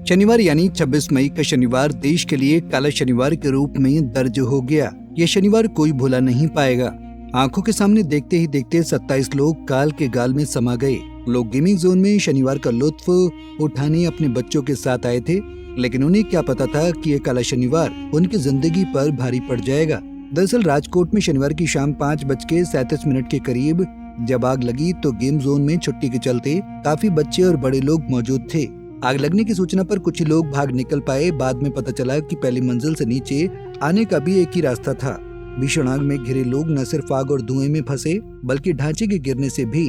शनिवार यानी 26 मई का शनिवार देश के लिए काला शनिवार के रूप में दर्ज हो गया। ये शनिवार कोई भूला नहीं पाएगा। आंखों के सामने देखते ही देखते 27 लोग काल के गाल में समा गए। लोग गेमिंग जोन में शनिवार का लुत्फ उठाने अपने बच्चों के साथ आए थे, लेकिन उन्हें क्या पता था कि ये काला शनिवार उनकी जिंदगी पर भारी पड़ जाएगा। दरअसल राजकोट में शनिवार की शाम 5:37 के करीब जब आग लगी तो गेम जोन में छुट्टी के चलते काफी बच्चे और बड़े लोग मौजूद थे। आग लगने की सूचना पर कुछ लोग भाग निकल पाए। बाद में पता चला कि पहली मंजिल से नीचे आने का भी एक ही रास्ता था। भीषण आग में घिरे लोग न सिर्फ आग और धुएं में फंसे बल्कि ढांचे के गिरने से भी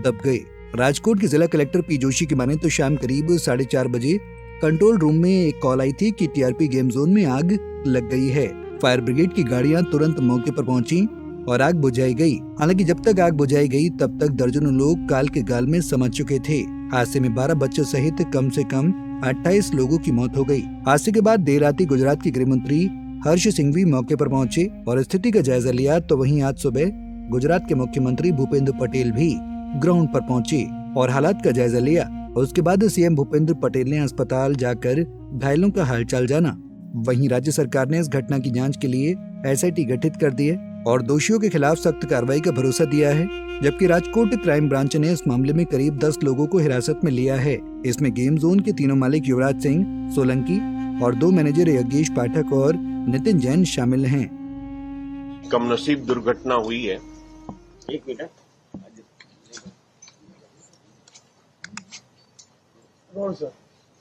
दब गए। राजकोट के जिला कलेक्टर पी जोशी की माने तो शाम करीब 4:30 बजे कंट्रोल रूम में एक कॉल आई थी कि टीआरपी गेम जोन में आग लग गई है। फायर ब्रिगेड की गाड़ियां तुरंत मौके पर पहुंची और आग बुझाई गई। हालांकि जब तक आग बुझाई गई तब तक दर्जनों लोग काल के गाल में समझ चुके थे। हादसे में 12 बच्चों सहित कम से कम 28 लोगों की मौत हो गई। हादसे के बाद देर रात गुजरात के गृह मंत्री हर्ष सिंघवी मौके पर पहुंचे और स्थिति का जायजा लिया। तो वहीं आज सुबह गुजरात के मुख्यमंत्री भूपेंद्र पटेल भी ग्राउंड पर पहुंचे और हालात का जायजा लिया। और उसके बाद सीएम भूपेंद्र पटेल ने अस्पताल जाकर घायलों का हालचाल जाना। वहीं राज्य सरकार ने इस घटना की जांच के लिए एसआईटी गठित कर दी है और दोषियों के खिलाफ सख्त कार्रवाई का भरोसा दिया है। जबकि राजकोट क्राइम ब्रांच ने इस मामले में करीब 10 लोगों को हिरासत में लिया है। इसमें गेम जोन के तीनों मालिक युवराज सिंह सोलंकी और 2 मैनेजर योगेश पाठक और नितिन जैन शामिल हैं। कमनसीब दुर्घटना हुई है। एक मिनट।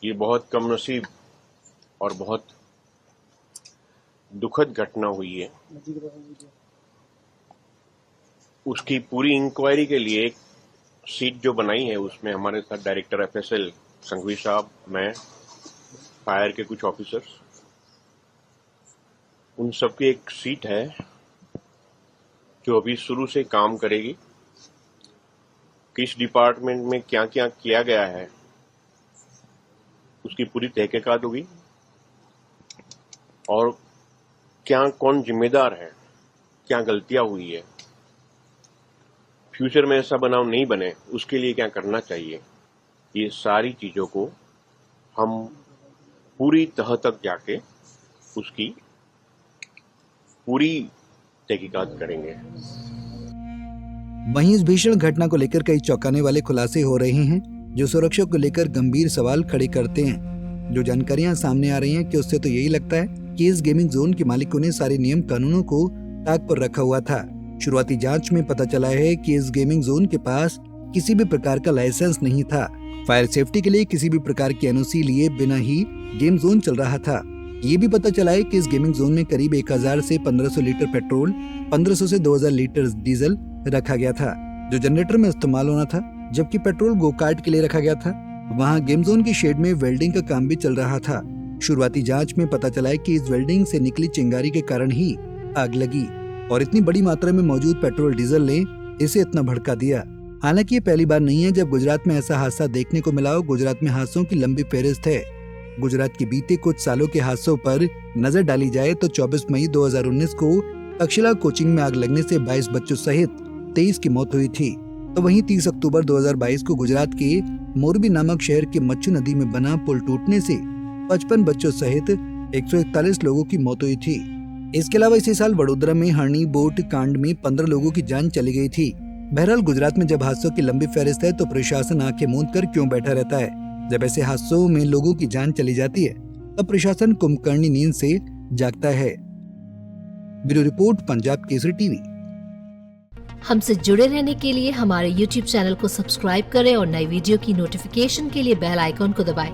ये बहुत कमनसीब और बहुत दुखद घटना हुई है। उसकी पूरी इंक्वायरी के लिए एक सीट जो बनाई है उसमें हमारे साथ डायरेक्टर एफएसएल संघवी साहब, मैं, फायर के कुछ ऑफिसर्स, उन सबकी एक सीट है जो अभी शुरू से काम करेगी। किस डिपार्टमेंट में क्या क्या किया गया है उसकी पूरी तहकीकात होगी और क्या कौन जिम्मेदार है, क्या गलतियां हुई है, फ्यूचर में ऐसा बनाव नहीं बने उसके लिए क्या करना चाहिए, ये सारी चीजों को हम पूरी तह तक जाके उसकी पूरी तहकीकात करेंगे। वहीं इस भीषण घटना को लेकर कई चौंकाने वाले खुलासे हो रहे हैं जो सुरक्षा को लेकर गंभीर सवाल खड़े करते हैं। जो जानकारियां सामने आ रही हैं कि उससे तो यही लगता है कि इस गेमिंग जोन के मालिकों ने सारे नियम कानूनों को ताक पर रखा हुआ था। शुरुआती जांच में पता चला है कि इस गेमिंग जोन के पास किसी भी प्रकार का लाइसेंस नहीं था। फायर सेफ्टी के लिए किसी भी प्रकार की एनओसी लिए बिना ही गेम जोन चल रहा था। ये भी पता चला है कि इस गेमिंग जोन में करीब 1000 से 1500 लीटर पेट्रोल, 1500 से 2000 लीटर डीजल रखा गया था जो जनरेटर में इस्तेमाल होना था, जबकि पेट्रोल गोकार्ट के लिए रखा गया था। वहाँ गेम जोन की शेड में वेल्डिंग का काम भी चल रहा था। शुरुआती जांच में पता चला है कि इस वेल्डिंग से निकली चिंगारी के कारण ही आग लगी और इतनी बड़ी मात्रा में मौजूद पेट्रोल डीजल ने इसे इतना भड़का दिया। हालांकि ये पहली बार नहीं है जब गुजरात में ऐसा हादसा देखने को मिला हो। गुजरात में हादसों की लंबी फहरिस्त है। गुजरात के बीते कुछ सालों के हादसों पर नजर डाली जाए तो 24 मई 2019 को तक्षशिला कोचिंग में आग लगने से 22 बच्चों सहित 23 की मौत हुई थी। तो वहीं 30 अक्टूबर 2022 को गुजरात के मोरबी नामक शहर के मच्छू नदी में बना पुल टूटने से 55 बच्चों सहित 141 लोगों की मौत हुई थी। इसके अलावा इसी साल वडोदरा में हरणी बोट कांड में 15 लोगों की जान चली गई थी। बहरहाल गुजरात में जब हादसों की लंबी फहरिस्त है तो प्रशासन आंखें मूंद कर क्यों बैठा रहता है। जब ऐसे हादसों में लोगों की जान चली जाती है तब प्रशासन कुंभकर्णी नींद से जागता है। Bureau report, Punjab Kesari TV. हमसे जुड़े रहने के लिए हमारे YouTube चैनल को सब्सक्राइब करें और नई वीडियो की नोटिफिकेशन के लिए बेल आइकॉन को दबाएं।